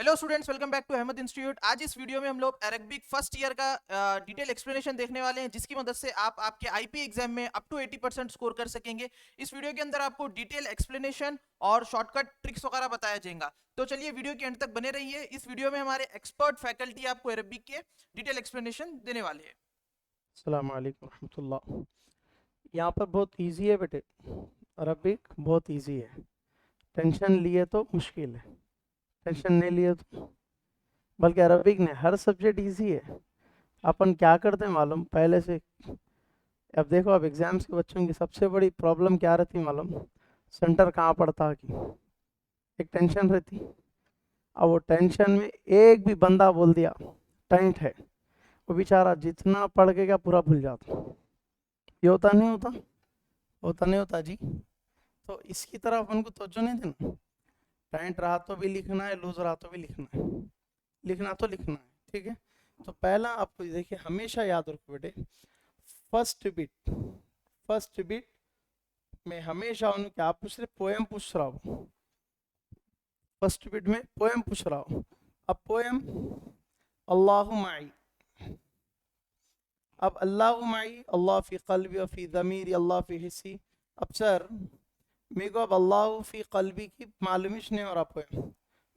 Hello students, welcome back to Ahmad institute. आज इस वीडियो में हम लोग अरबिक फर्स्ट ईयर का डिटेल एक्सप्लेनेशन देखने वाले हैं, जिसकी मदद से आप आपके आईपी एग्जाम में अप टू 80% स्कोर कर सकेंगे। इस वीडियो के अंदर आपको डिटेल एक्सप्लेनेशन और शॉर्टकट ट्रिक्स वगैरह बताया जाएगा। तो चलिए वीडियो के एंड तक बने रहिए। इस वीडियो में हमारे एक्सपर्ट फैकल्टी आपको अरबिक के डिटेल एक्सप्लेनेशन देने वाले हैं। अस्सलाम वालेकुम रहमतुल्लाह। यहाँ पर बहुत इजी है बेटे, अरबिक बहुत इजी है। टेंशन लिए तो मुश्किल है, टेंशन नहीं लिए तो, बल्कि अरबिक ने हर सब्जेक्ट इजी है। अपन क्या करते हैं मालूम पहले से। अब देखो, अब एग्जाम्स के बच्चों की सबसे बड़ी प्रॉब्लम क्या रहती मालूम? सेंटर कहाँ पड़ता कि एक टेंशन रहती। अब वो टेंशन में एक भी बंदा बोल दिया टेंट है, वो बेचारा जितना पढ़ के क्या पूरा भूल जाता। ये होता नहीं होता? होता नहीं होता जी। तो इसकी तरफ उनको तवज्जो नहीं देना। टाइट रहा तो भी लिखना है, लूज रहा तो भी लिखना है, लिखना तो लिखना है। ठीक है, तो पहला आपको देखिए, हमेशा याद रखो बेटे, फर्स्ट बिट, फर्स्ट बिट में हमेशा उनके आप पूछ रहे पोएम पूछ रहा हूँ, फर्स्ट बिट में पोएम पूछ रहा हूँ। अब पोएम अल्लाहु माई, अब अल्लाहु माई, अल्लाह फी क़ल्बी व फी ज़मीरी अल्लाह फी हिस्सी। अब सर मेरे को अब अल्लाह फी क़ल्बी की मालूम ही नहीं हो रहा पोएम,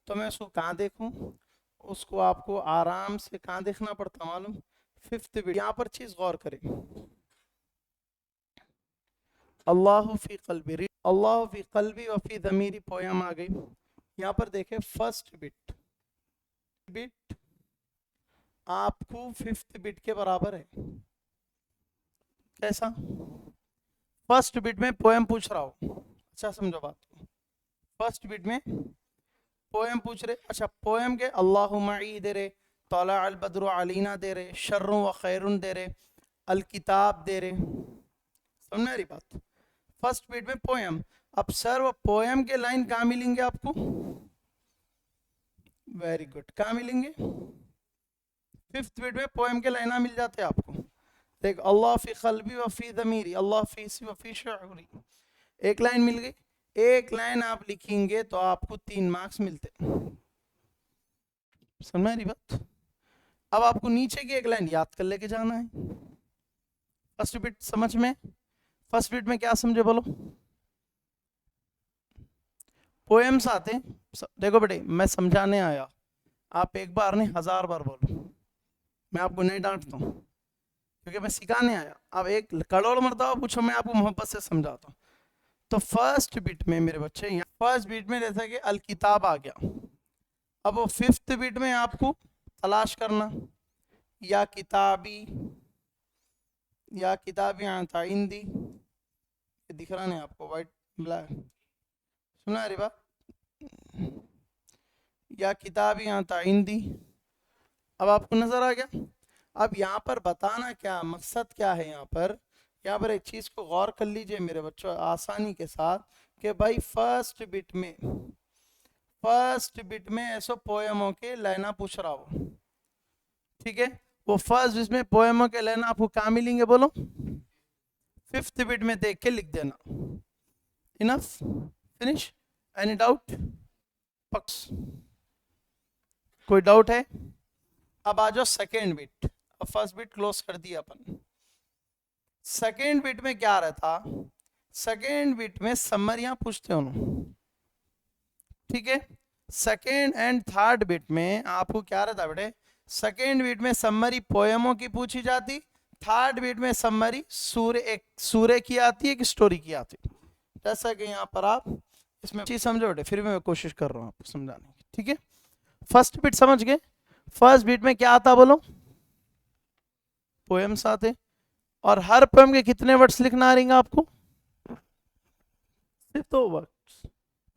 तो मैं उसको कहाँ देखूँ? उसको आपको आराम से कहाँ देखना पड़ता मालूम? Fifth bit. यहाँ पर चीज़ गौर करें, अल्लाह फी क़ल्बी, अल्लाह फी क़ल्बी व फी ज़मीरी पोयम आ गई। यहाँ पर देखें फर्स्ट बिट, बिट आपको फिफ्थ बिट के बराबर है। कैसा? फर्स्ट बिट में पोएम पूछ रहा हूँ, अच्छा समझो बात को। फर्स्ट बिट में पोएम पूछ रहे, अच्छा पोएम के अल्लाहु मई दे रहे, तौला अल बद्रु अलीना दे रहे, शर्रुन व खैरुन दे रहे, अल किताब दे रहे। समझ रही बात? फर्स्ट बीट में पोएम। अब सर वो पोएम के लाइन कहाँ मिलेंगे आपको? वेरी गुड, कहाँ मिलेंगे? फिफ्थ बीट में पोएम के लाइन मिल जाते हैं आपको। देख, अल्लाह फी क़ल्बी व फी ज़मीरी अल्लाह फी हिस्सी व फी शऊरी, एक लाइन मिल गई। एक लाइन आप लिखेंगे तो आपको 3 मार्क्स मिलते। समझ रही बात? अब आपको नीचे की एक लाइन याद कर लेके जाना है। फर्स्ट बिट समझ में? फर्स्ट बिट में क्या समझे बोलो? पोएम्स आते हैं। देखो बेटे, मैं समझाने आया, आप एक बार नहीं 1000 बार बोलो, मैं आपको नहीं डांटता हूँ, क्योंकि मैं सिखाने आया। अब एक करोड़ मरतबा पूछो, मैं आपको मोहब्बत से समझाता हूँ। तो फर्स्ट बिट में मेरे बच्चे, यहाँ फर्स्ट बिट में जैसा कि अल किताब आ गया। अब वो फिफ्थ बिट में आपको तलाश करना, या किताबी, या किताबी आइंदी, दिख रहा नहीं आपको? वाइट ब्लैक, सुना अरे बात? या किताबी आइंदी, अब आपको नजर आ गया। अब यहाँ पर बताना क्या मकसद क्या है? यहाँ पर एक चीज को गौर कर लीजिए मेरे बच्चों आसानी के साथ, कि भाई फर्स्ट बिट में ऐसो पोएमों के लाइना पूछ रहा हो। ठीक है, वो फर्स्ट जिसमें पोएमों के लाइना आपको कहाँ मिलेंगे बोलो? फिफ्थ बिट में देख के लिख देना। Enough, finish. Any doubt? पक्स, कोई डाउट है? अब आ जाओ सेकेंड बिट। अब फर्स्ट बिट क्लोज कर दिया अपन। सेकेंड बिट में क्या रहता? सेकेंड बिट में समरियां पूछते हो। ठीक है, सेकेंड एंड थर्ड बिट में आपको क्या रहता बेटे? सेकेंड बिट में समरी पोएमों की पूछी जाती, थर्ड बिट में समरी एक सूर्य की आती, एक स्टोरी की आती। जैसा कि यहाँ पर आप इसमें चीज समझो बेटे, फिर भी मैं कोशिश कर रहा हूँ आपको समझाने की। ठीक है, फर्स्ट बिट समझ गए? फर्स्ट बिट में क्या आता बोलो? पोएम्स आते। और हर पोएम के कितने वर्ड्स लिखना रहेंगे आपको? सिर्फ 2 वर्ड्स,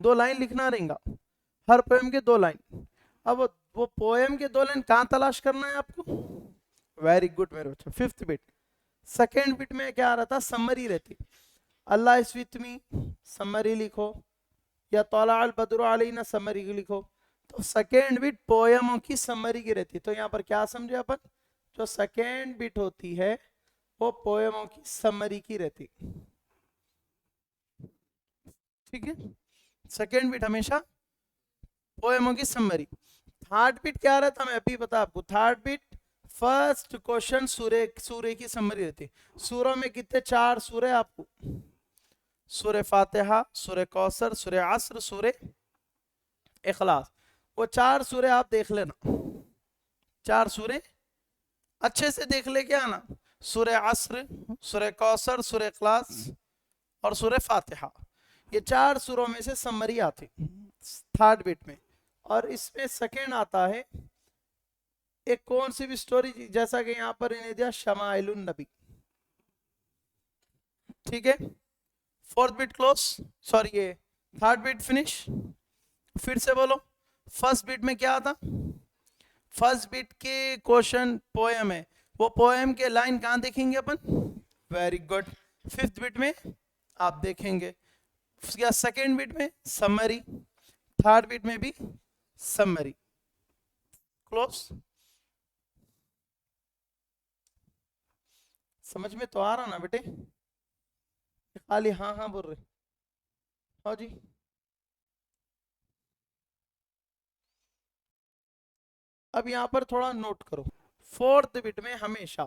2 लाइन लिखना रहेगा हर पोएम के, 2 लाइन। अब वो पोएम के 2 लाइन कहाँ तलाश करना है आपको? वेरी गुड मेरे बच्चों, फिफ्थ बिट। सेकेंड बिट में क्या रहता? समरी रहती, अल्लाह इज विथ मी, समरी लिखो, या तौला अल बद्रु अलैना, समरी लिखो। तो सेकेंड बिट पोएमों की समरी की रहती। तो यहाँ पर क्या समझे अपन? जो सेकेंड बिट होती है वो पोएमों की समरी की रहती। ठीक है, सेकेंड बिट हमेशा पोएमों की समरी। थर्ड बिट क्या रहता, मैं अभी बता आपको। थर्ड बिट फर्स्ट क्वेश्चन सूर्य की समरी रहती। सूरों में कितने, 4 सूरे आपको, सूर्य फातिहा, सूर्य कौसर, सूर्य असर, सूर्य इखलास। वो 4 सूरे आप देख लेना, 4 सूरे अच्छे से देख ले क्या ना, सूर्य असर, सूर्य कौसर, सूर्य इखलास और सूर्य फातिहा। ये 4 सूरों में से समरी आती थर्ड बिट में। और इसमें सेकेंड आता है एक कौन सी भी स्टोरी, जैसा कि यहाँ पर इन्हें दिया शमाइलुन नबी, ठीक है। फोर्थ बिट क्लोज, सॉरी ये थर्ड बिट फिनिश। फिर से बोलो, फर्स्ट बिट में क्या आता, फर्स्ट बिट के क्वेश्चन पोएम है, वो पोएम के लाइन कहाँ देखेंगे अपन, वेरी गुड, फिफ्थ बिट में आप देखेंगे। उसके बाद सेकेंड बिट में समरी, थर्ड बिट में भी समरी। क्लोज, समझ में तो आ रहा ना बेटे, खाली हाँ हाँ बोल रहे, हाँ जी। अब यहां पर थोड़ा नोट करो, फोर्थ बिट में हमेशा,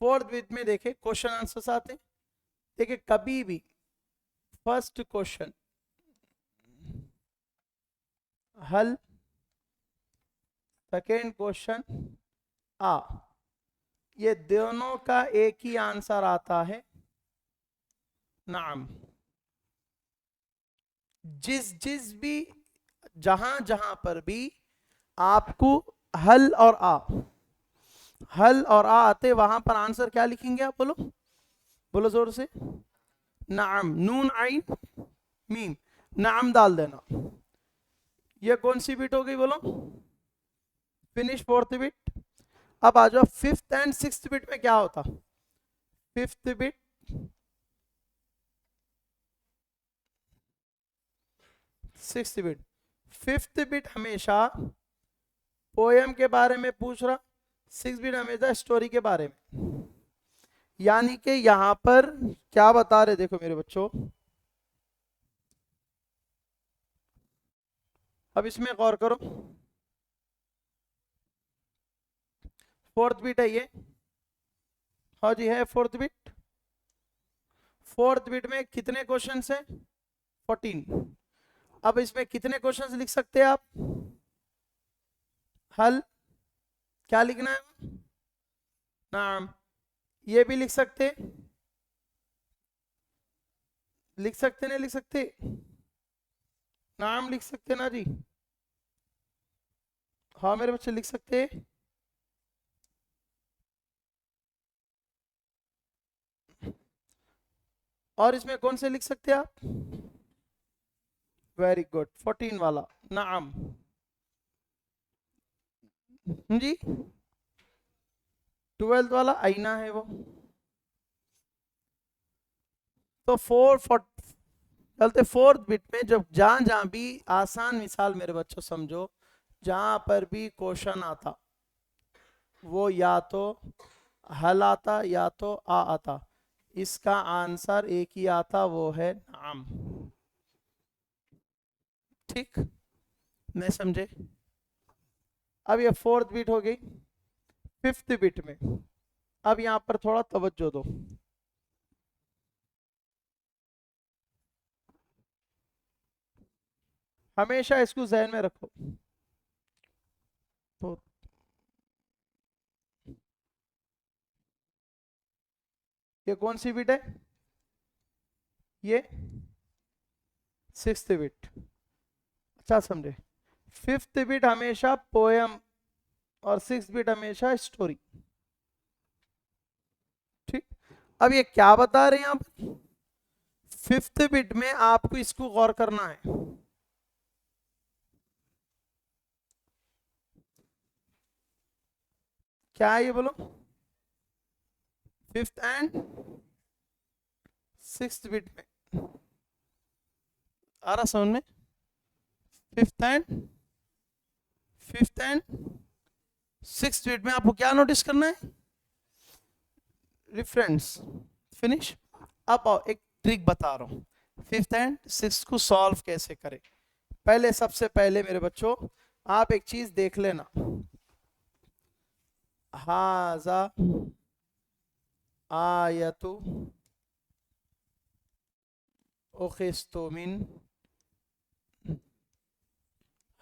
फोर्थ बिट में देखे क्वेश्चन आंसर्स आते, देखिए कभी भी फर्स्ट क्वेश्चन हल, सेकेंड क्वेश्चन आ, ये दोनों का एक ही आंसर आता है नाम। जिस जिस भी जहां जहां पर भी आपको हल और आ, हल और आ आते, वहां पर आंसर क्या लिखेंगे आप, बोलो बोलो जोर से, नाम, नून आइन मीम, नाम डाल देना। ये कौन सी बिट हो गई बोलो, फिनिश फोर्थ बिट। अब आ जाओ फिफ्थ एंड सिक्स्थ बिट में क्या होता, fifth bit, sixth bit, fifth bit हमेशा पोएम के बारे में पूछ रहा, सिक्स्थ बिट हमेशा स्टोरी के बारे में। यानी कि यहां पर क्या बता रहे, देखो मेरे बच्चों, अब इसमें गौर करो, फोर्थ बिट है ये, हाँ जी है फोर्थ बिट। फोर्थ बिट में कितने क्वेश्चन है, 14। अब इसमें कितने क्वेश्चन लिख सकते हैं आप, हल, क्या लिखना है, नाम, ये भी लिख सकते, लिख सकते नहीं लिख सकते, नाम लिख सकते ना जी, हाँ मेरे बच्चे लिख सकते। और इसमें कौन से लिख सकते हैं आप, वेरी गुड, 14 वाला नाम जी, 12th वाला आईना है वो। तो चलते फोर्थ बिट में, जब जहां जहां भी आसान मिसाल मेरे बच्चों समझो, जहां पर भी क्वेश्चन आता, वो या तो हल आता या तो आ आता, इसका आंसर एक ही आता, वो है नाम। ठीक, नहीं समझे। अब ये फोर्थ बिट हो गई। फिफ्थ बिट में अब यहां पर थोड़ा तवज्जो दो, हमेशा इसको जहन में रखो। तो ये कौन सी बिट है, ये सिक्स्थ बिट, अच्छा समझे। फिफ्थ बिट हमेशा पोयम और सिक्स्थ बिट हमेशा स्टोरी। ठीक, अब ये क्या बता रहे हैं आप, फिफ्थ बिट में आपको इसको गौर करना है, क्या है ये बोलो, फिफ्थ एंड सिक्स्थ बिट में आ रहा समझ में, फिफ्थ एंड सिक्स्थ बिट में आपको क्या नोटिस करना है, रेफरेंस, फिनिश। अब आओ एक ट्रिक बता रहा हूं, फिफ्थ एंड सिक्स्थ को सॉल्व कैसे करें। पहले सबसे पहले मेरे बच्चों आप एक चीज देख लेना, हाजा आयतु उखिस्तु मिन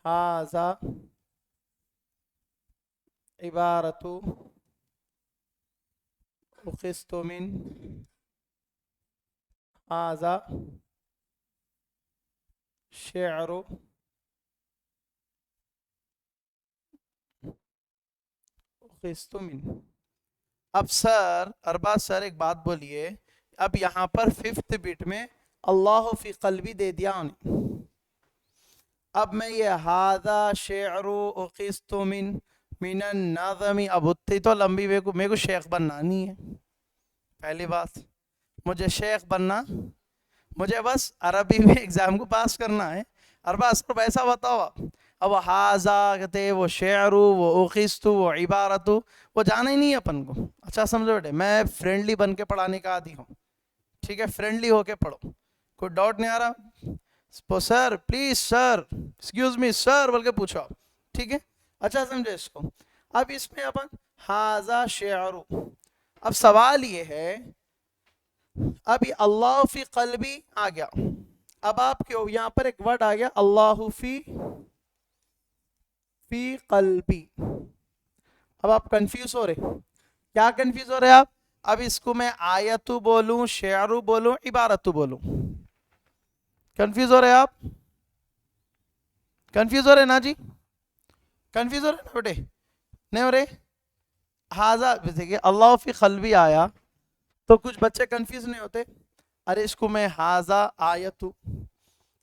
हाजा इबारतु उखिस्तु मिन हाजा शेअरु उखिस्तु मिन। अब सर अरबाज सर एक बात बोलिए, अब यहाँ पर 5th बिट में अल्लाह फी कल्बी दे दिया उन्हें। अब मैं ये हादा शेअरु उखिस्तु मिन मिनन नाज़मी, अब उतनी तो लंबी मेरे को शेख बनना नहीं है। पहली बात, मुझे शेख बनना, मुझे बस अरबी में एग्जाम को पास करना है। अरबाज सर ऐसा बताओ। अब हाजा कहते वो शेअरु वो उखिस्तु वो इबारतु वो जाना ही नहीं है अपन को। अच्छा समझो बेटे, मैं फ्रेंडली बन के पढ़ाने का आदी हूँ, ठीक है, फ्रेंडली होके पढ़ो, कोई डाउट नहीं आ रहा। Sir please sir, excuse me sir बोल के पूछो आप, ठीक है। अच्छा समझे इसको। अब इसमें अपन हाजा शेअरु, अब सवाल ये है, अब ये अल्लाह फी कल्बी आ गया, अब आपके यहाँ पर एक वर्ड आ गया अल्लाह फी कल्बी। अब आप कंफ्यूज हो रहे, क्या कंफ्यूज हो रहे आप? अब इसको मैं आयतु बोलूं, शेअरु बोलूं, इबारतु बोलूं, कंफ्यूज हो रहे आप? कंफ्यूज हो रहे ना जी? कंफ्यूज हो रहे ना बेटे? नहीं हो रहे? हाजा देखिए अल्लाह फी कल्बी आया तो कुछ बच्चे कंफ्यूज नहीं होते, अरे इसको मैं हाजा आयतु,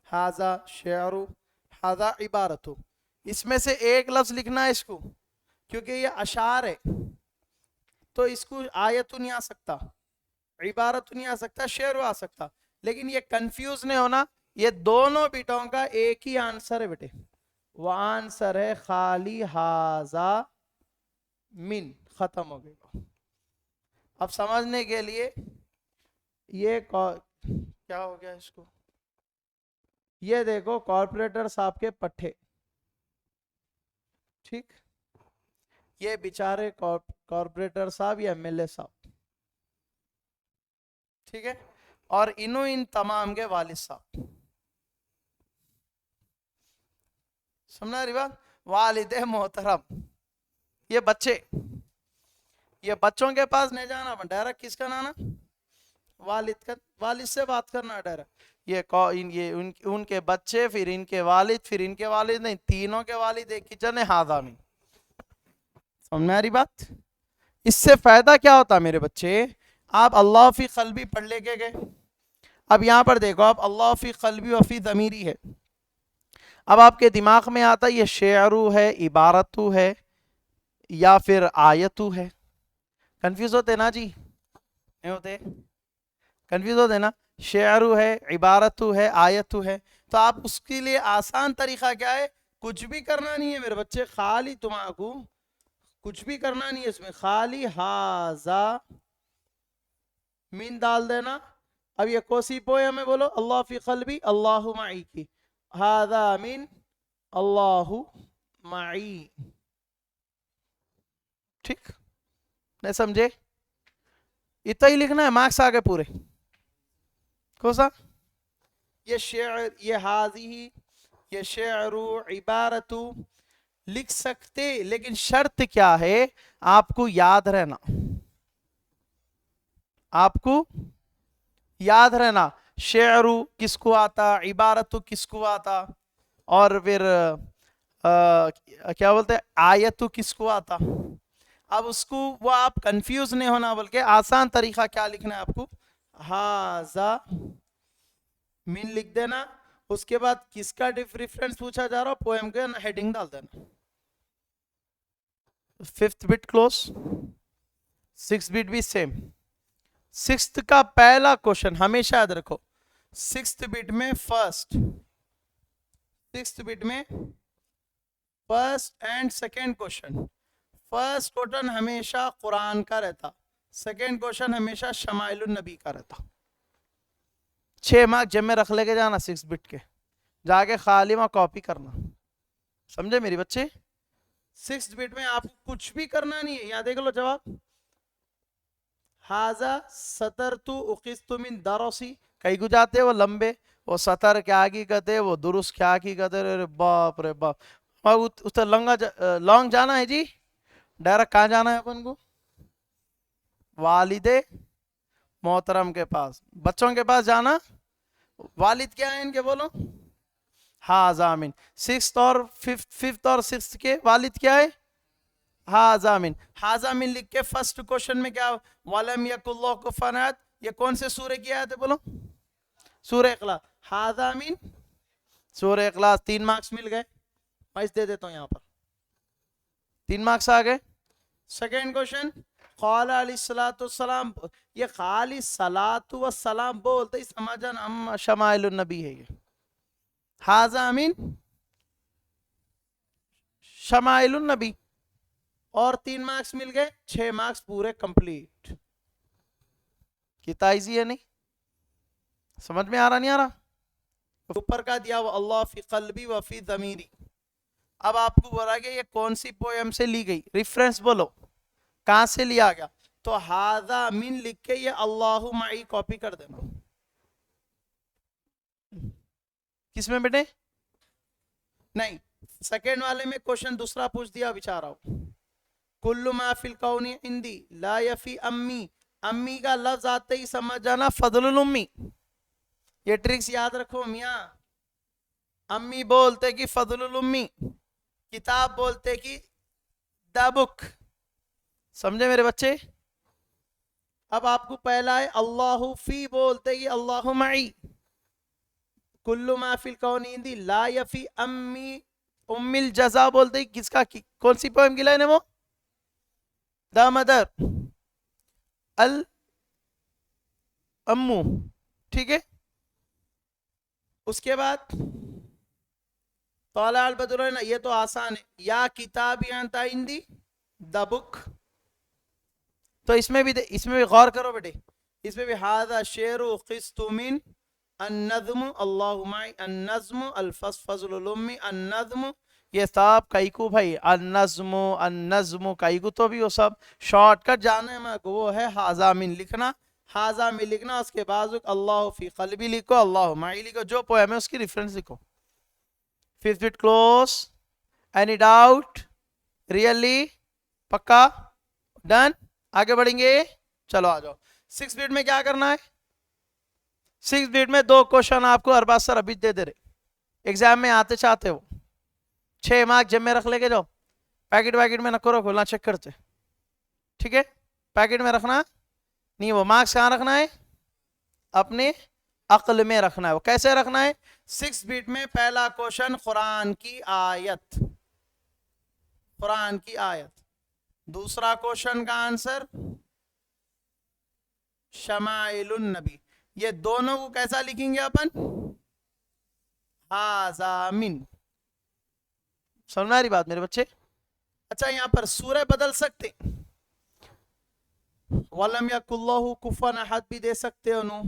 हाजा शेअरु, हाजा इबारतु, इसमें से एक लफ्ज लिखना है इसको, क्योंकि ये अशार है तो इसको आयतु नहीं आ सकता, इबारतु नहीं आ सकता, शेअरु आ सकता। लेकिन ये कंफ्यूज नहीं होना, ये दोनों बिटों का एक ही आंसर है बेटे, वो आंसर है खाली हाजा मिन, खत्म हो गया। अब समझने के लिए ये क्या हो गया इसको, ये देखो कॉर्पोरेटर साहब के पट्टे, ठीक, ये बेचारे कॉर्पोरेटर साहब या एमएलए साहब, ठीक है, और इन तमाम के वालिद साहब, समझा रही बात? वालिद मोहतरम, ये बच्चे, ये बच्चों के पास नहीं जाना, डायरेक्ट किसका नाना, वालिद का, वालिद से बात करना डायरेक्ट। ये उनके बच्चे, फिर इनके वालिद, फिर इनके वालिद, नहीं तीनों के वालिद एक किचन है, हादा में। समझ में आ रही बात? इससे फायदा क्या होता मेरे बच्चे, आप अल्लाह फी कल्बी पढ़ लेके गए, अब यहां पर देखो आप अल्लाह फी कल्बी व फी ज़मीरी है, अब आपके दिमाग में आता ये शेअरु है, इबारतु है, या फिर आयतु है। कंफ्यूज होते ना जी? नहीं होते? कंफ्यूज होते ना? शेअरु है, इबारतु है, आयतु है, तो आप उसके लिए आसान तरीका क्या है, कुछ भी करना नहीं है मेरे बच्चे, खाली तुम्हारा कुछ भी करना नहीं है इसमें, खाली हाजा मिन डाल देना। अब ये कोसी पोया में बोलो अल्लाह फी कल्बी अल्लाहु माई की, हाजा मिन अल्लाहु माई, ठीक, नहीं समझे? इतना ही लिखना है, मार्क्स आ गए पूरे। कौन सा? ये शेर, ये हाजी, ये शेअरु, इबारतु लिख सकते, लेकिन शर्त क्या है, आपको याद रहना, आपको याद रहना शेअरु किसको आता, इबारतु किसको आता, और फिर क्या बोलते हैं आयतु किसको आता। अब उसको वो आप कंफ्यूज नहीं होना, बल्कि आसान तरीका क्या लिखना है आपको, हाजा मिन लिख देना, उसके बाद किसका रेफरेंस पूछा जा रहा हो, पोएम के हेडिंग डाल देना, 5th bit close, 6th bit भी सेम। 6th का पहला क्वेश्चन हमेशा याद रखो, 6th बिट में फर्स्ट, 6th बिट में first and second question, first question हमेशा कुरान का रहता, सेकेंड क्वेश्चन हमेशा शमाइलुन नबी का रहता। 6 मार्क जब में रख लेके जाना 6 बिट के, जाके खाली वहां कॉपी करना, समझे मेरे बच्चे। 6 बिट में आपको कुछ भी करना नहीं है। यहाँ देख लो जवाब, हाजा सतर तू उकिस्तु मिन दरसी, कई गुजाते वो लंबे, वो सतर क्या की कहते, वो दुरुस्त क्या की कहते। अरे बाप रे बाप, उस लॉन्ग जाना है जी, डायरेक्ट कहाँ जाना है अपन को, वालिदे मोहतरम के पास, बच्चों के पास जाना। वालिद क्या है इनके बोलो, हाजामिन। फिफ्थ और सिक्स्थ के वालिद क्या है, हाजामिन। हाजामिन लिख के फर्स्ट क्वेश्चन में क्या, वलम यकुल्लाहु कुफुवन अहद, ये कौन से सूरे की आयत है बोलो, सूरह इखलास। हाजामिन सूरह इखलास, 3 मार्क्स मिल गए, मैं इस दे देता हूं यहाँ पर, 3 मार्क्स आ गए। सेकेंड क्वेश्चन, क़ाल अलैहिस्सलाम, ये खाली सलातु व सलाम बोलते ही समझन हम शमाइलुन नबी है ये। हाजामिन शमाइलुन नबी, और 3 मार्क्स मिल गए, 6 मार्क्स पूरे कंप्लीट। कितना इजी है, नहीं समझ में आ रहा, नहीं आ रहा। ऊपर का दिया वो अल्लाह फी क़ल्बी व फी ज़मीरी। अब आपको बोला गया ये कौन सी पोएम से ली गई, रेफरेंस बोलो कहां से लिया गया। तो हाजा मिन लिख के ये अल्लाहु माई कॉपी कर देना। किसमें बेटे, नहीं सेकेंड वाले में क्वेश्चन दूसरा पूछ दिया, विचार आओ। कुल्लु मा फिल कौनी इंदी ला यफी अम्मी, अम्मी का लफ्ज आते ही समझ जाना फजलुल उम्मी। ये ट्रिक्स याद रखो मियाँ, अम्मी बोलते कि फजलुल उम्मी, किताब बोलते कि द बुक, समझे मेरे बच्चे। अब आपको पहला है अल्लाहु फी, बोलते कि अल्लाहु माई। कुल्लु मा फिल कौनी इंदी ला यफी अम्मी, उम्मिल जजा बोलते किसका कौन सी पोएम की लाइन है वो, द मदर अल अम्मू, ठीक है। उसके बाद तौला अल बदर, ये तो आसान है, या किताब इंदी द बुक। तो इसमें भी गौर करो बेटे, इसमें भी हादा शेरु क़िस्तु मिन अन्नज़्म अल्लाहु माई अन्नज़्म अल-फज़लुल उम्मी अन्नज़्म, ये सब काइकू भाई, अन्नज़्म काइकू, तो भी वो सब शॉर्टकट जाने में वो है हाजामिन लिखना। हाजामिन लिखना, उसके बाद अल्लाह फी क़ल्बी लिखो, अल्लाहु माई लिखो, जो पोएम है उसकी रेफरेंस लिखो। 5th bit close, any doubt, really पक्का, डन, आगे बढ़ेंगे, चलो आ जाओ। 6th बिट में क्या करना है, 6th बिट में 2 क्वेश्चन आपको अरबाज सर अभी दे रहे, एग्जाम में आते चाहते हो, 6 मार्क जब में रख लेके जाओ, पैकेट में नको रखो, ना चेक करते, ठीक है। पैकेट में रखना नहीं, वो मार्क्स कहाँ रखना है, अपने अक्ल में रखना है। वो कैसे रखना है, 6 बिट में पहला क्वेश्चन कुरान की आयत, कुरान की आयत, दूसरा क्वेश्चन का आंसर शमाइलुन नबी। ये दोनों को कैसा लिखेंगे अपन, हाजामिन, समझ आ रही बात मेरे बच्चे। अच्छा यहाँ पर सूरह बदल सकते, वलम यकुल्लाहु कुफुवन अहद भी दे सकते हो,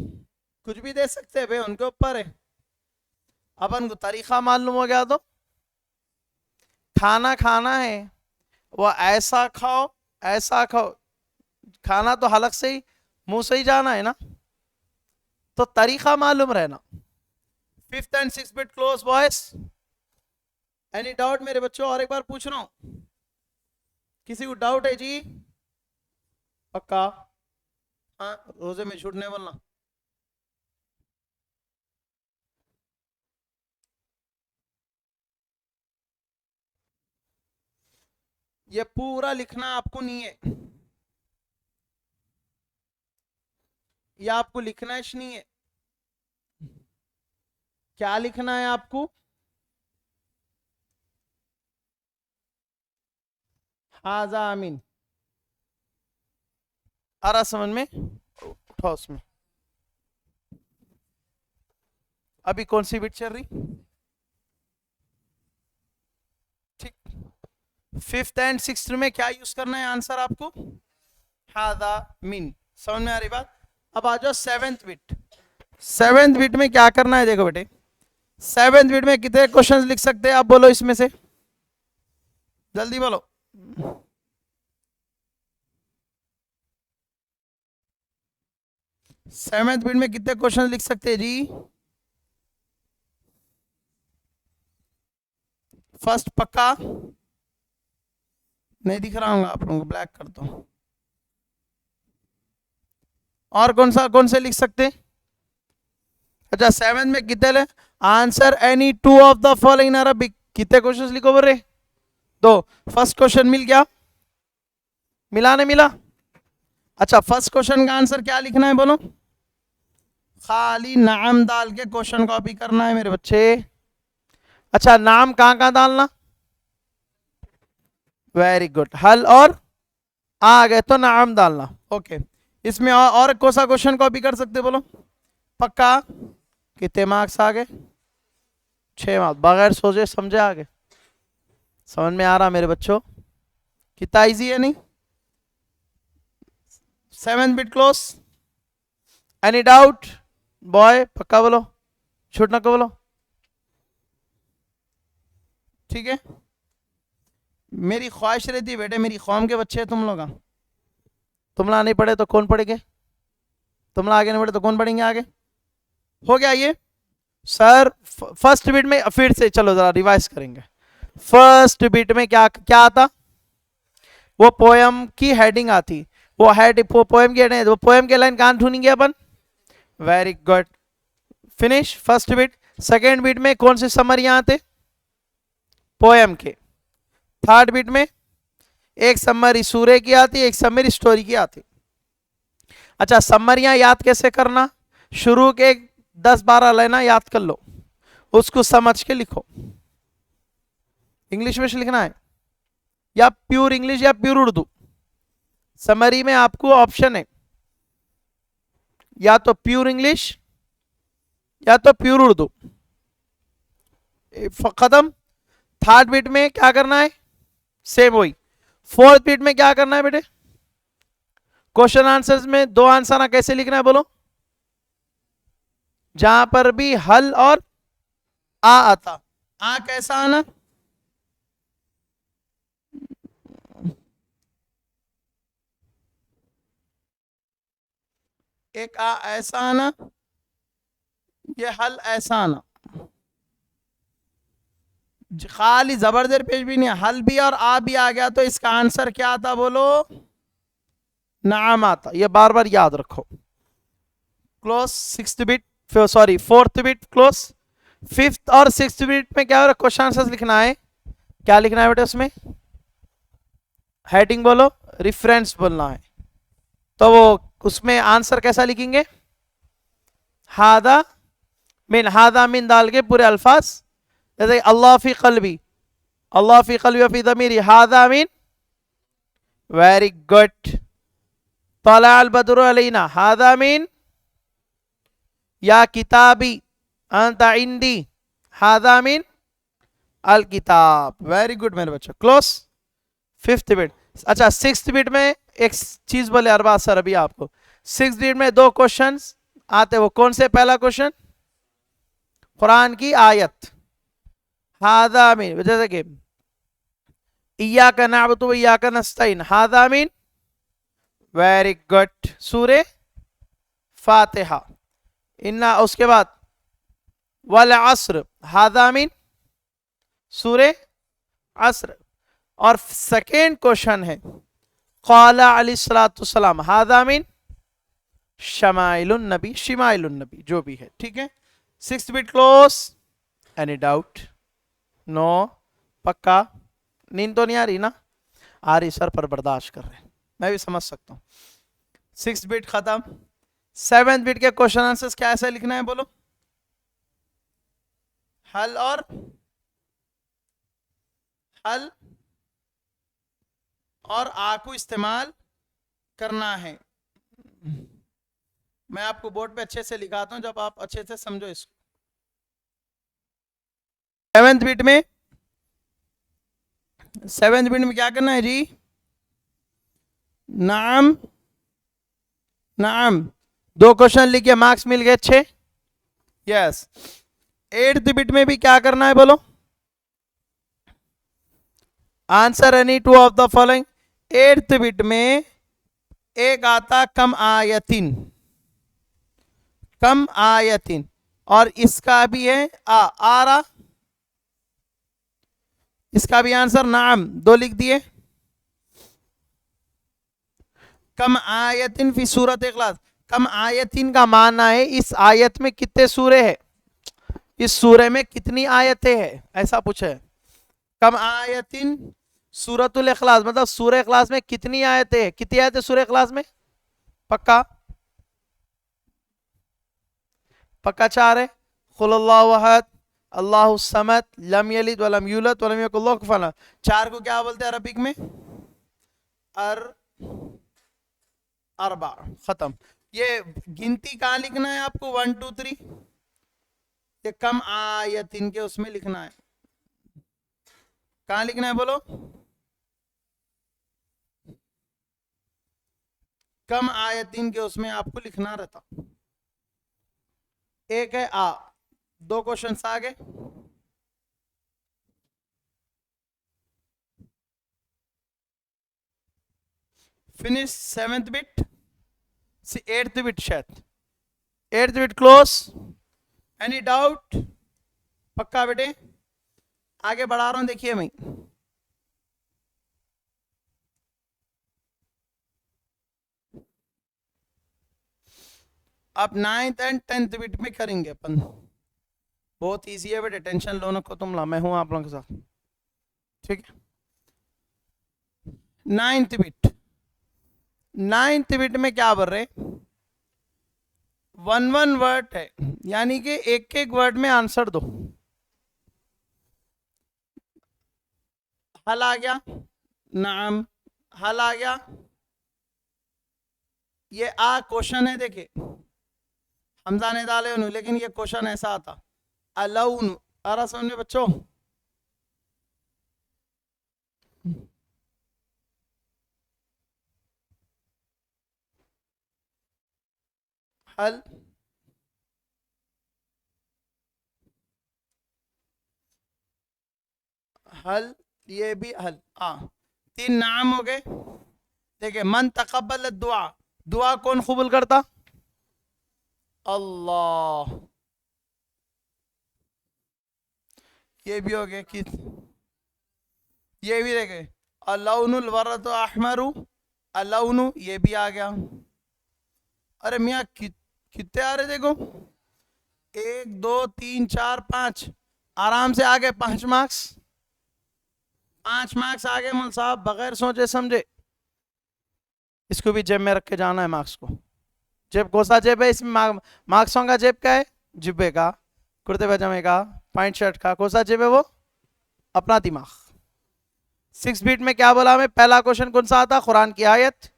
कुछ भी दे सकते हैं भाई, उनके ऊपर है। अपन को तरीका मालूम हो गया तो खाना खाना है, वो ऐसा खाओ ऐसा खाओ, खाना तो हलक से ही मुंह से ही जाना है ना, तो तरीका मालूम रहना। 5th and 6th bit close boys, any doubt मेरे बच्चों, और एक बार पूछ रहा हूं, किसी को डाउट है जी, पक्का, हाँ रोजे में झूठ नहीं बोलना। ये पूरा लिखना आपको नहीं है, ये आपको लिखना ही नहीं है। क्या लिखना है आपको, हाजामिन, आ रहा समझ में, उठाओ उसमें। अभी कौन सी बिट चल रही, ठीक। 5th and 6th में क्या यूज करना है आंसर आपको, हाजामिन, समझ में आ रही बात। अब आ जाओ 7th बिट। 7th बिट में क्या करना है, देखो बेटे 7th बीट में कितने क्वेश्चंस लिख सकते हैं आप बोलो इसमें से, जल्दी बोलो। सेवेंथ बीट में कितने क्वेश्चन लिख सकते हैं जी? फर्स्ट पक्का नहीं दिख रहा हूँ आप लोगों को, ब्लैक कर दो। और कौन से लिख सकते? अच्छा 7th में कितने ले? Answer any 2 of the following Arabic. कितने क्वेश्चन लिखो बोल रहे? 2। फर्स्ट क्वेश्चन मिल गया, मिला नहीं मिला? अच्छा फर्स्ट क्वेश्चन का आंसर क्या लिखना है बोलो? खाली नाम डाल के क्वेश्चन कॉपी करना है मेरे बच्चे। अच्छा नाम कहां कहां डालना? वेरी गुड, हल और आ गए तो नाम डालना। ओके इसमें और कौन सा क्वेश्चन कॉपी कर सकते बोलो? पक्का? कितने मार्क्स आ गए? 6 मार्क्स, बगैर सोचे समझे आ गए। समझ में आ रहा मेरे बच्चों? कितना इजी है नहीं? 7th bit close. Any doubt boy? पक्का बोलो, छूट ना को बोलो, ठीक है। मेरी ख्वाहिश रहती है बेटे, मेरी कौम के बच्चे तुम लोग, तुम लोग नहीं पढ़े तो कौन पढ़ेंगे? तुम लोग आगे नहीं बढ़े तो कौन पढ़ेंगे आगे? हो गया ये सर। फर्स्ट बिट में फिर से चलो जरा रिवाइज करेंगे। फर्स्ट बिट में क्या क्या आता? वो पोयम की हेडिंग आती, वो पोयम की हेडिंग, वो पोयम के लाइन कहां ढूंढेंगे अपन? Very good, finish first bit. Second bit में कौन से समरियां आते? पोयम के। थर्ड बिट में एक समरी सूरे की आती, एक समरी स्टोरी की आती। अच्छा समरियां याद कैसे करना? शुरू के 10-12 लाइन याद कर लो, उसको समझ के लिखो। इंग्लिश में लिखना है या प्योर इंग्लिश या प्योर उर्दू? समरी में आपको ऑप्शन है या तो प्योर इंग्लिश या तो प्योर उर्दू। खत्म। थर्ड बिट में क्या करना है? सेम वही। फोर्थ बिट में क्या करना है बेटे? क्वेश्चन आंसर्स में 2 आंसर कैसे लिखना है बोलो? जहां पर भी हल और आ आता, आ कैसा आना? एक आ ऐसा आना, ये हल ऐसा आना। खाली जबरदस्त पेज भी नहीं, हल भी और आ भी आ गया तो इसका आंसर क्या आता बोलो? नाम आता। ये बार बार याद रखो। Close 6th bit, sorry 4th bit close. 5th और 6th बिट में क्या हो रहा है? क्वेश्चन आंसर लिखना है। क्या लिखना है बेटा उसमें? हेडिंग बोलो, रेफरेंस बोलना है। तो वो उसमें आंसर कैसा लिखेंगे? हादा मिन डाल के पूरे अल्फाज, जैसे अल्लाह फी कल्बी, अल्लाह फी कल्बी फी दमीरी, हादा मिन। Very good. तला अल बद्रु अलैना, हादा मिन। या किताबी अंता इंदी, हादा मिन अल किताब। वेरी गुड मेरे बच्चों, क्लोज 5th बिट। अच्छा 6th बिट में एक चीज बोले अरबाज सर अभी आपको। 6th बिट में 2 क्वेश्चन आते, वो कौन से? पहला क्वेश्चन कुरान की आयत, हादा मिन, जैसे कि इय्याका नअबुदु व इय्याका नस्तईन, हादा मिन। Very good. सूरे फातिहा। इन्ना, उसके बाद वल अस्र, हादा मिन सूरे अस्र। और सेकेंड क्वेश्चन है क़ाला अलैहिस्सलाम, हादा मिन शमाइलुन नबी, शिमाइलुन नबी, जो भी है, ठीक है। 6th bit close. Any doubt? No? पक्का? नींद तो नहीं आ रही ना? आ रही सर, पर बर्दाश्त कर रहे हैं, मैं भी समझ सकता हूँ। 6th बिट खत्म। 7th बिट के क्वेश्चन आंसर्स क्या ऐसे लिखना है बोलो? हल और हल और आ को इस्तेमाल करना है। मैं आपको बोर्ड पे अच्छे से लिखाता हूं, जब आप अच्छे से समझो इसको। 7th बिट में, 7th बिट में क्या करना है जी? नाम नाम। 2 क्वेश्चन लिखे, मार्क्स मिल गए 6। यस। 8th बिट में भी क्या करना है बोलो, answer any two of the following. 8th bit में एक आता कम आयतिन, कम आयतिन, और इसका भी है आ रहा, इसका भी आंसर नाम, 2 लिख दिए। कम आयतिन फी सूरत इखलास, कम आयतिन का माना है इस आयत में कितने सूरे हैं, इस सूरे में कितनी आयतें हैं, ऐसा पूछे। कम आयतिन सूरतुल इखलास मतलब सूरह इखलास में कितनी आयतें हैं, कितनी आयतें सूरह इखलास में, पक्का पक्का 4 है। कुल अल्लाहु अहद, अल्लाहु समद, लम यलिद वलम यूलद वलम यकुल लहु कुफुवन अहद। 4 को क्या बोलते हैं अरबिक में, अरबा, खत्म। ये गिनती कहाँ लिखना है आपको, 1 2 3, ये कम आयतिन के उसमें लिखना है, कहाँ लिखना है बोलो, कम आयतिन के उसमें आपको लिखना रहता। एक है 2 क्वेश्चन आ गए। Finish 7th bit, 8th bit शायद, 8th bit close. Any doubt, पक्का बेटे, आगे बढ़ा रहा हूं, देखिए मैं। अब 9th एंड 10th बिट में करेंगे अपन, बहुत इजी है बेटे, टेंशन लो ना को तुम ला, मैं हूं आप लोगों के साथ, ठीक है। 9th बिट, 9th बिट में क्या बोल रहे, 1 वर्ड है, यानी कि एक एक वर्ड में आंसर दो। हल आ गया, नाम, हल आ गया, ये क्वेश्चन है, देखिए हमजा ने डाले उन्होंने, लेकिन ये क्वेश्चन ऐसा आता, अलौन, आ रहा समझ में बच्चों, हल, हल, ये भी हल, 3 नाम हो गए। देखिए, मन तकब्बल दुआ, दुआ कौन कबूल करता, अल्लाह, ये भी हो गया। किस, ये भी देखे, अलौनुल वरद अहमरु, अलौनु, ये भी आ गया। अरे मियाँ कितने आ रहे देखो, 1 2 3 4 5, आराम से आ गए 5 मार्क्स, 5 मार्क्स आ गए मुल साहब, बगैर सोचे समझे। इसको भी जेब में रख के जाना है मार्क्स को, जेब कौन सा जेब है इसमें, मार्क्सों का जेब क्या है, जिब्बे का, कुर्ते पजामे का, पैंट शर्ट का, कौन सा जेब है वो, अपना दिमाग। 6 बीट में क्या बोला हमें, पहला क्वेश्चन कौन सा आता, कुरान की आयत,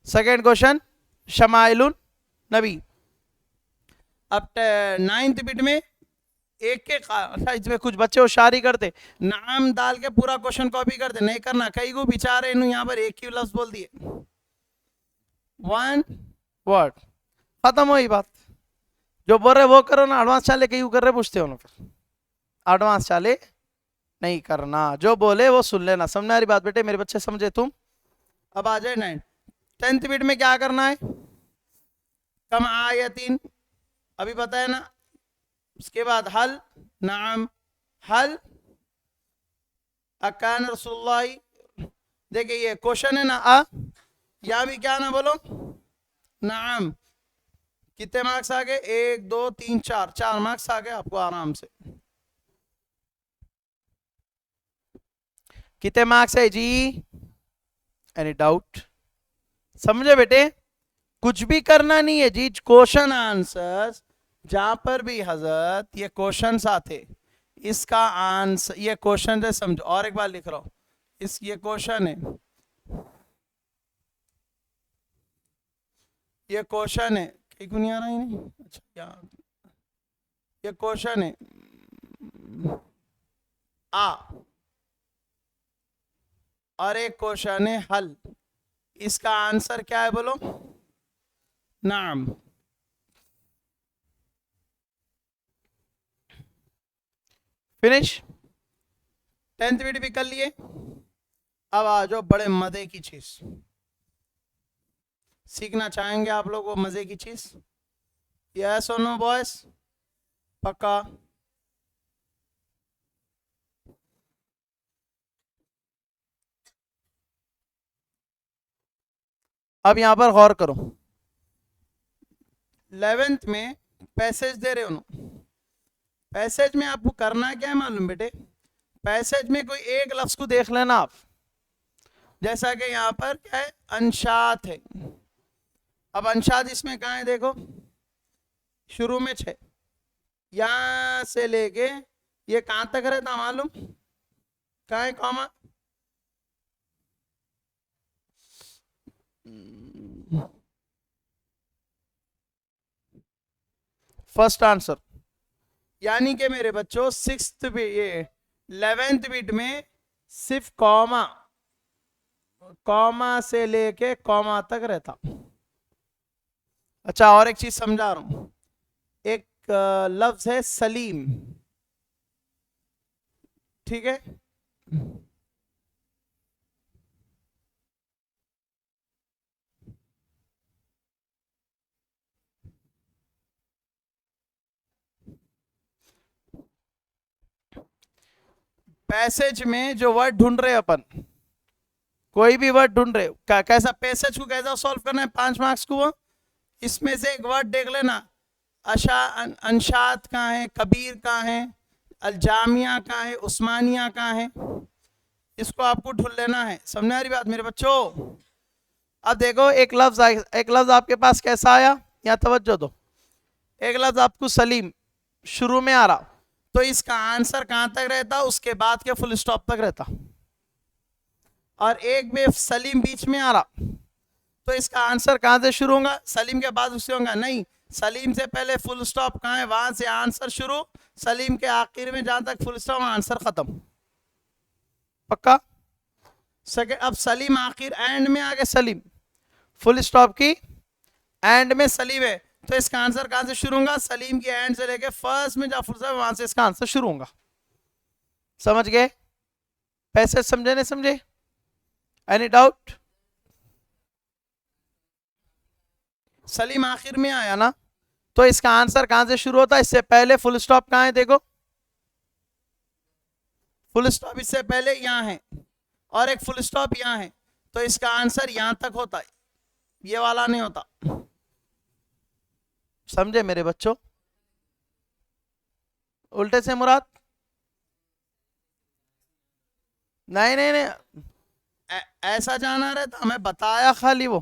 सेकंड क्वेश्चन शमाइलुन नबी। अब 9th बीट में एक एक, अच्छा इसमें कुछ बच्चे होशियारी करते, नाम डाल के पूरा क्वेश्चन कॉपी करते, नहीं करना, कई को बेचारे यहाँ पर एक ही लफ्ज बोल दिए, 1 वर्ड, खत्म हुई बात। जो बोल रहे वो करो ना, एडवांस चाले क्यों कर रहे पूछते हो ना, फिर एडवांस चाले नहीं करना, जो बोले वो सुन लेना, समझ आ रही बात बेटे, मेरे बच्चे समझे तुम। अब आ जाए 10th बीट में क्या करना है, कम आयतीन, अभी बताया ना, उसके बाद हल, नाम, हल, अकान रसूलुल्लाह, देखिए ये क्वेश्चन है ना, या भी क्या ना बोलो, नाम, कितने मार्क्स आ गए, 1 2 3 4, 4 मार्क्स आ गए आपको आराम से। कितने मार्क्स है जी, एनी डाउट, समझे बेटे, कुछ भी करना नहीं है जी, क्वेश्चन आंसर्स जहां पर भी हजरत ये क्वेश्चंस आते, इसका आंसर, ये क्वेश्चन है समझो, और एक बार लिख रहा हूं, इस ये क्वेश्चन है, ये क्वेश्चन है, कहीं को नहीं आ रहा ही नहीं, अच्छा क्या, ये क्वेश्चन है और एक क्वेश्चन है हल, इसका आंसर क्या है बोलो, नाम। फिनिश। 10th बीट भी कर लिए। अब आ जाओ बड़े मजे की चीज सीखना चाहेंगे आप लोग, वो मजे की चीज। यस और नो बॉयस? पक्का? अब यहां पर गौर करो, 11th में पैसेज दे रहे हो ना, पैसेज में आपको करना क्या है मालूम बेटे? पैसेज में कोई एक लफ्ज को देख लेना आप, जैसा कि यहाँ पर क्या है, अंशात है। अब अंशात इसमें कहाँ है देखो, शुरू में 6, यहां से लेके ये कहां तक रहता मालूम? कहाँ है कॉमा? First answer. यानी कि मेरे बच्चों 6th भी ये 11th बीट में सिर्फ कॉमा, कॉमा से लेके कॉमा तक रहता। अच्छा और एक चीज समझा रहा हूं, एक लफ्ज है सलीम, ठीक है? पैसेज में जो वर्ड ढूंढ रहे अपन, कोई भी वर्ड ढूंढ रहे हो, कैसा पैसेज को कैसा सॉल्व करना है 5 मार्क्स को, वो इसमें से एक वर्ड देख लेना, अंशात कहाँ है, कबीर कहाँ है, अलजामिया कहाँ है, उस्मानिया कहाँ है, इसको आपको ढूंढ लेना है। समझ आ रही बात मेरे बच्चों? अब देखो एक लफ्ज आपके पास कैसा आया, यहाँ तवज्जो दो। एक लफ्ज आपको सलीम शुरू में आ रहा, तो इसका आंसर कहां तक रहता? उसके बाद के फुल स्टॉप तक रहता। और एक में सलीम बीच में आ रहा, तो इसका आंसर कहां से शुरू होगा? सलीम के बाद उससे होगा नहीं, सलीम से पहले फुल स्टॉप कहां है, वहां से आंसर शुरू, सलीम के आखिर में जहां तक फुल स्टॉप आंसर खत्म। पक्का? सेकंड, अब सलीम आखिर एंड में आ गए, सलीम फुल स्टॉप की एंड में सलीम है, तो इसका आंसर कहां से शुरू होगा? सलीम की एंड से लेके फर्स्ट में जहां फुल स्टॉप वहां से इसका आंसर शुरू होगा। समझ गए? पैसे समझे नहीं समझे? Any doubt? सलीम आखिर में आया ना, तो इसका आंसर कहां से शुरू होता है? इससे पहले फुल स्टॉप कहां है देखो, फुल स्टॉप इससे पहले यहां है और एक फुल स्टॉप यहां है, तो इसका आंसर यहां तक होता है, ये वाला नहीं होता। समझे मेरे बच्चों? उल्टे से मुराद? नहीं नहीं नहीं, ऐसा जाना रहता, मैं बताया खाली, वो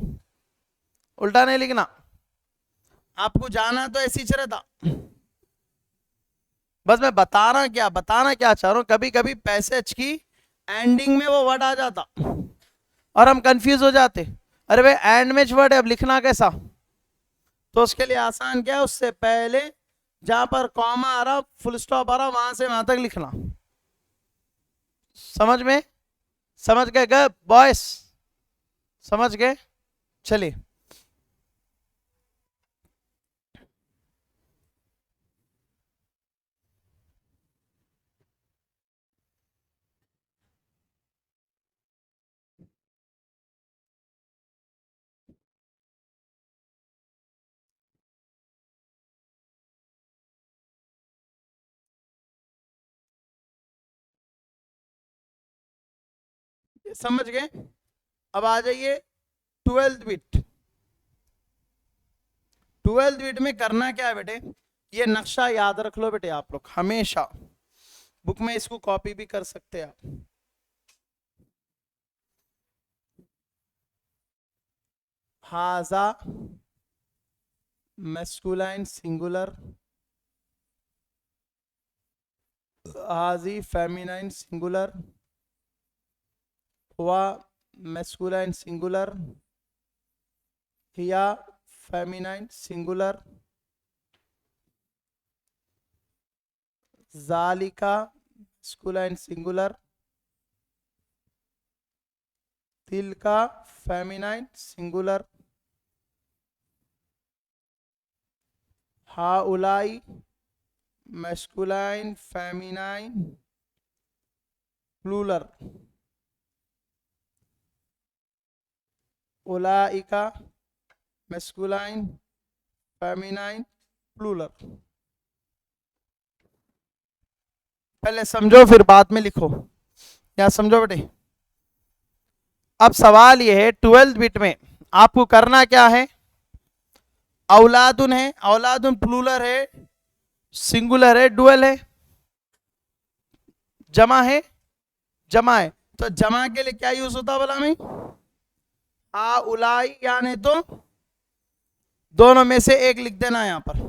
उल्टा नहीं लिखना, आपको जाना तो ऐसी रहता। बस मैं बताना क्या चाह रहा हूं, कभी कभी पैसेज की एंडिंग में वो वर्ड आ जाता और हम कंफ्यूज हो जाते, अरे भाई एंड में वर्ड है, अब लिखना कैसा? तो उसके लिए आसान क्या है, उससे पहले जहां पर कॉमा आ रहा, फुल स्टॉप आ रहा, वहां से वहां तक लिखना। समझ में? समझ गए बॉयस? समझ गए? चलिए समझ गए? अब आ जाइए 12th बिट। 12th बिट में करना क्या है बेटे, ये नक्शा याद रख लो बेटे आप लोग हमेशा, बुक में इसको कॉपी भी कर सकते हैं आप। हाजा मैस्कुलाइन सिंगुलर, हाजी फेमिनाइन सिंगुलर, हुआ मैस्कुलाइन सिंगुलर, हिया फेमिनाइन सिंगुलर, जालिका मैस्कुलाइन सिंगुलर, तिलका फेमिनाइन सिंगुलर, हाउलाई मैस्कुलाइन फेमिनाइन प्लूरल, उलाइका मैस्कुलाइन फेमिनाइन प्लूरल। पहले समझो फिर बाद में लिखो, क्या समझो बेटे। अब सवाल ये है 12th बिट में आपको करना क्या है, औलादुन है, औलादुन प्लूरल है, सिंगुलर है, डुअल है, जमा है, जमा है। तो जमा के लिए क्या यूज होता बोला मैं, आ उलाई, यानी तो दोनों में से एक लिख देना यहां पर,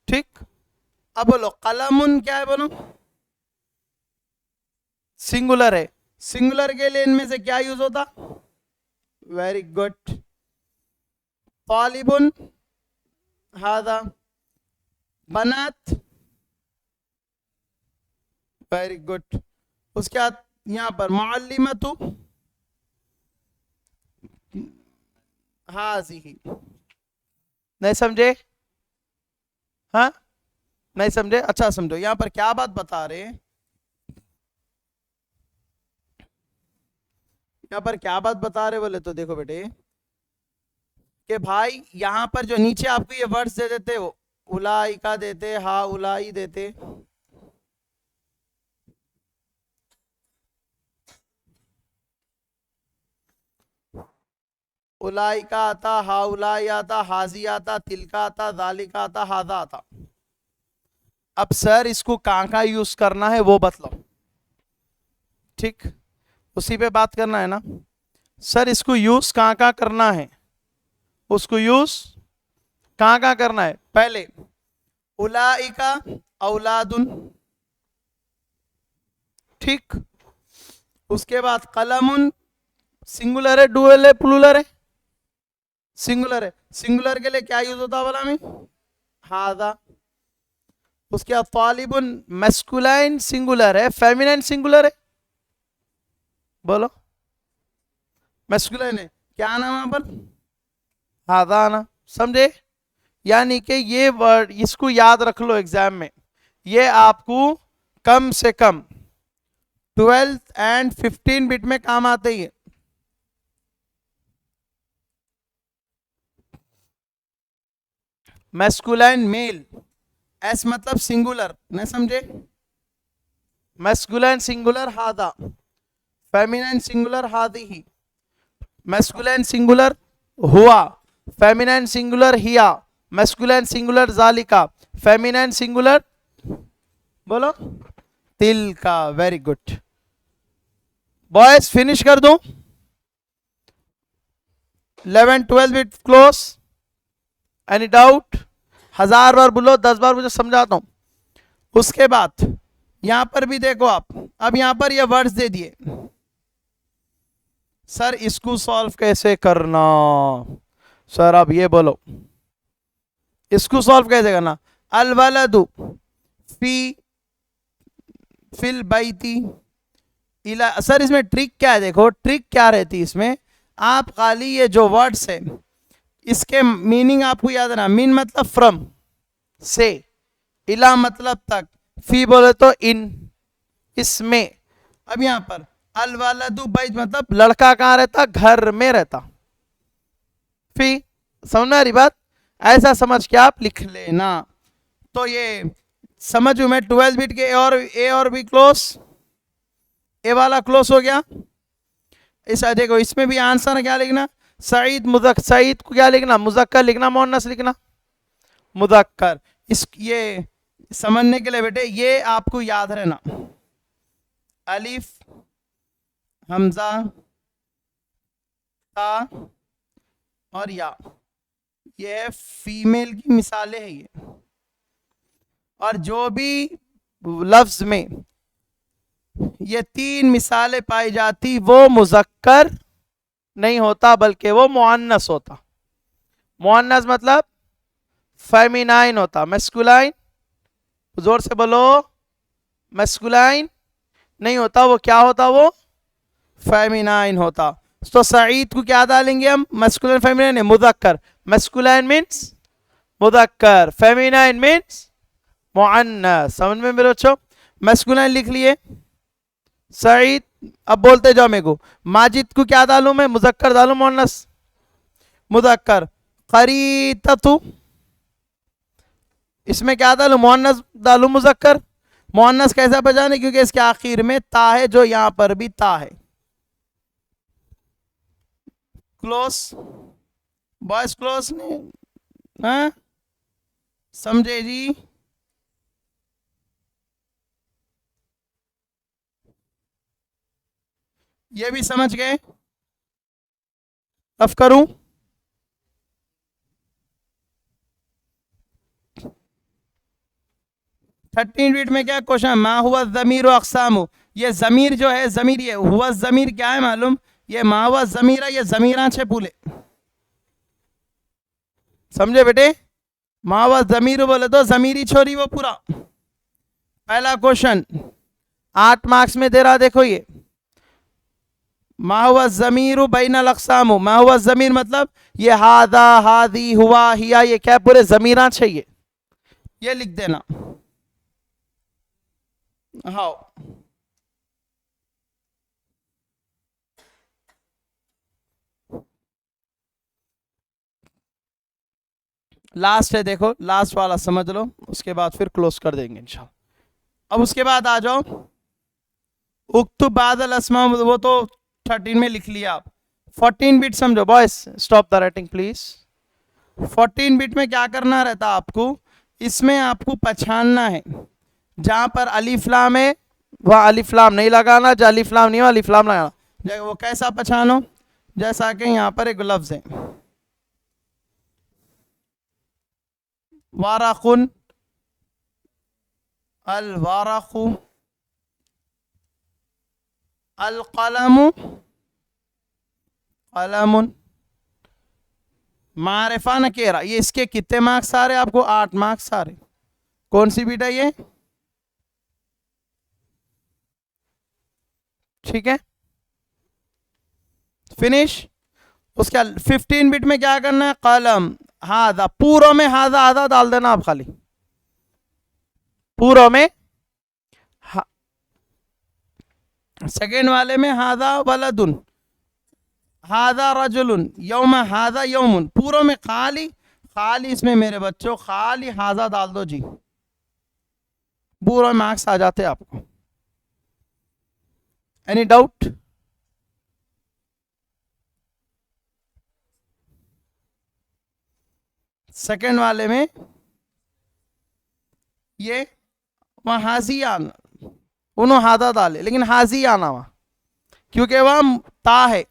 ठीक। अब बोलो कलमुन क्या है, बोलो सिंगुलर है, सिंगुलर के लिए इनमें से क्या यूज होता, वेरी गुड, तालिबुन हादा, बनात, वेरी गुड। उसके बाद यहां पर मुअल्लिमतु हाज़िही, नहीं समझे, हाँ नहीं समझे, अच्छा समझो यहां पर क्या बात बता रहे हैं, यहां पर क्या बात बता रहे बोले तो देखो बेटे कि भाई यहां पर जो नीचे आपको ये वर्ड्स दे देते वो उलाइका देते, हा उलाई देते, उलाइका आता, हा उलाई आता, हाजी आता, तिलका आता, दालिका आता, हादा आता। अब सर इसको कहां कहां यूज करना है वो बतलाओ, ठीक, उसी पे बात करना है ना सर, इसको यूज कहां कहां करना है, उसको यूज कहां कहां करना है। पहले उलाइका औलादुन, ठीक, उसके बाद कलमुन सिंगुलर है, डुअल है, प्लूरल है, सिंगुलर है, सिंगुलर के लिए क्या यूज होता है बोला मैं, हादा। उसके बाद तालिबुन मैस्कुलाइन सिंगुलर है, फेमिनाइन सिंगुलर है, बोलो मैस्कुलाइन है, क्या नाम है पर, हादा ना, समझे। यानी कि ये वर्ड इसको याद रख लो एग्जाम में, ये आपको कम से कम 12th एंड 15 बिट में काम आते ही। मैस्कुलाइन मेल, एस मतलब सिंगुलर, नहीं समझे, मैस्कुलाइन सिंगुलर हादा, फेमिनाइन सिंगुलर हादी ही, मैस्कुलाइन सिंगुलर हुआ, फेमिनाइन सिंगुलर हिया, मैस्कुलाइन सिंगुलर जालिका, फेमिनाइन सिंगुलर बोलो तिल का, वेरी गुड। बॉयज फिनिश कर दूं, 11 12 बिट क्लोज, एनी डाउट, 1000 बार बोलो, 10 बार मुझे समझाता हूं। उसके बाद यहां पर भी देखो आप, अब यहां पर ये वर्ड्स दे दिए, सर इसको सॉल्व कैसे करना, सर अब ये बोलो इसको सॉल्व कैसे करना। अल वलदु फी फिल बैती इला, सर इसमें ट्रिक क्या है, देखो ट्रिक क्या रहती है इसमें, आप खाली ये जो वर्ड्स है इसके मीनिंग आपको याद है ना, मीन मतलब फ्रॉम से, इला मतलब तक, फी बोले तो इन, इसमें। अब यहां पर अल वलदु बैत मतलब लड़का कहां रहता, घर में रहता, फी, समझना रही बात, ऐसा समझ के आप लिख लेना। तो ये समझ में 12 बिट के ए और बी क्लोज, ए वाला क्लोज हो गया। इस देखो इसमें भी आंसर क्या लिखना, सईद मुजक्कर, सईद को क्या लिखना, मुजक्कर लिखना, मुअन्नस लिखना, मुजक्कर। इस ये समझने के लिए बेटे ये आपको याद रहना, अलिफ हमजा ता और या, ये फीमेल की मिसालें हैं ये, और जो भी लफ्ज में ये 3 मिसालें पाई जाती वो मुजक्कर नहीं होता बल्कि वो मुअन्नस होता। मुअन्नस मतलब फेमिनाइन होता, मैस्कुलाइन, जोर से बोलो, मैस्कुलाइन नहीं होता, वो क्या होता, वो फेमिनाइन होता। तो सईद को क्या डालेंगे हम, मैस्कुलाइन फेमिनाइन है, मुजक्कर, मैस्कुलाइन मीन्स मुदक्कर, फेमिनाइन मीन्स मुअन्नस। समझ में मेरे बच्चों? मैस्कुलाइन लिख लिए सईद। अब बोलते जाओ मेरे को, माजिद को क्या डालूं मैं, मुजक्कर डालूं मुअन्नस? मुदक्कर। खरीततु, इसमें क्या डालूं, मुअन्नस डालूं मुजक्कर? मुअन्नस कैसा पहचाने, क्योंकि इसके आखिर में ता है, जो यहां पर भी ता है। क्लोज बॉयज, क्लोज नहीं? हाँ समझे जी? ये भी समझ गए? अब करूं? थर्टीन बीट में क्या क्वेश्चन, मा हुआ जमीर अकसाम। ये जमीर जो है, जमीर ये हुआ जमीर क्या है मालूम? ये मा हुआ जमीरा, ये जमीरा छे पूले। समझे बेटे? मा हुआ जमीर बोले तो जमीरी छोरी वो पूरा। पहला क्वेश्चन 8 मार्क्स में दे रहा, देखो ये मा हुआ जमीर बैनल अक़साम। मा हुआ जमीर मतलब ये हादा, हादी, हुआ, हिया, ये क्या पूरे जमीरा चाहिए, ये लिख देना। हाँ लास्ट है, देखो लास्ट वाला समझ लो, उसके बाद फिर क्लोज कर देंगे इंशाल्लाह। अब उसके बाद आ जाओ उक्तु बादल अस्मा, वो तो 13 में लिख लिया आप। 14 बिट समझो boys, stop the writing please. 14 bit में क्या करना रहता आपको, इसमें आपको पहचानना है जहां पर अलिफ लाम है वह अलिफ लाम नहीं लगाना, जहाँ अलिफ लाम नहीं हो अलिफ लाम लगाना। वो कैसा पहचानो, जैसा कि यहाँ पर एक लफ्ज है वाराकुन, अल वाराकु, अल कलमु, कलमुन, मारिफा नकेरा। ये इसके कितने मार्क्स आ रहे आपको? 8 मार्क्स आ रहे। कौन सी बीट है ये? ठीक है, फिनिश। उसके 15 बिट में क्या करना है, कलम, हादा, पूरों में हादा आधा डाल देना आप, खाली पूरों में। सेकेंड वाले में हादा वलदुन, हादा रजुलुन, यौम हादा यौमुन, पूरों में खाली खाली, इसमें मेरे बच्चों खाली हादा डाल दो जी, पूरों में मार्क्स आ जाते आपको। Any doubt? सेकेंड वाले में ये वहां हाजी आना, उन्होंने हादा डाले, लेकिन हाजी आना वहां, क्योंकि वह ता है,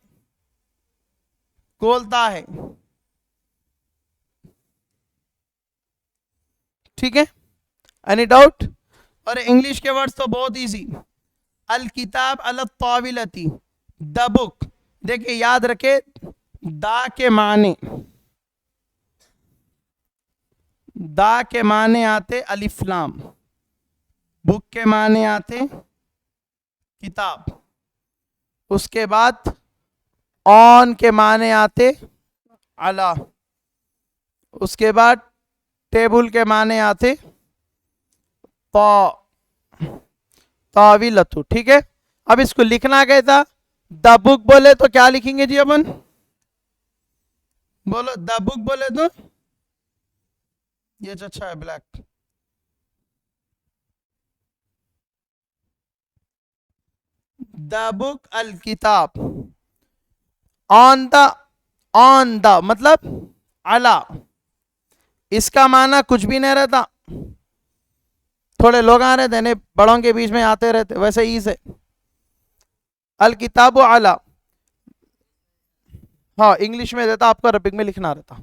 गोलता है। ठीक है, एनी डाउट? और इंग्लिश के वर्ड्स तो बहुत इजी। अल किताब अल ताविलती, द बुक। देखिए याद रखे, दा के माने, दा के माने आते अलिफ लाम, बुक के माने आते किताब, उसके बाद ऑन के माने आते अला, उसके बाद टेबल के माने आते ताविलतु। ठीक है, अब इसको लिखना कैसा, द बुक बोले तो क्या लिखेंगे जी अपन, बोलो द बुक बोले तो ये अच्छा है ब्लैक, द बुक अल किताब, ऑन द मतलब अला, इसका माना कुछ भी नहीं रहता। थोड़े लोग आ रहे थे नहीं, बड़ों के बीच में आते रहते, वैसे ही से अल किताब अला। हाँ इंग्लिश में देता, आपको अरबिक में लिखना रहता।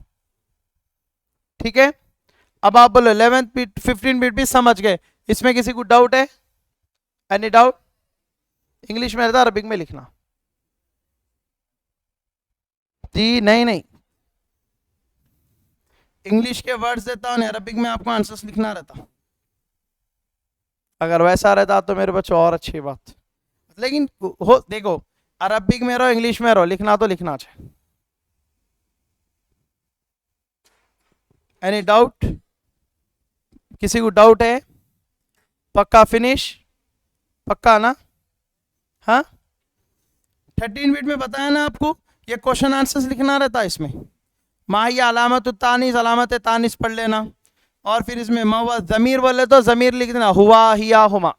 ठीक है, अब आप बोलो 11th बिट 15 बिट भी समझ गए, इसमें किसी को डाउट है? Any doubt? इंग्लिश में रहता, अरबिक में लिखना जी? नहीं, इंग्लिश के वर्ड्स देता हूं, अरबिक में आपको आंसर्स लिखना रहता। अगर वैसा रहता तो मेरे बच्चों और अच्छी बात, लेकिन हो देखो, अरबिक में रहो इंग्लिश में रहो, लिखना तो लिखना चाहिए। Any doubt? किसी को डाउट है? पक्का फिनिश? पक्का ना? हाँ, 13 मिनट में बताया ना आपको, ये क्वेश्चन आंसर्स लिखना रहता है इसमें। माहिया अलामत तानीस, अलामत तानीस पढ़ लेना, और फिर इसमें मवा ज़मीर बोले तो ज़मीर लिख देना, हुआ, हिया, हुमा।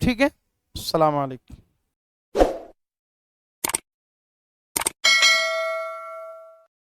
ठीक है, अस्सलाम वालेकुम।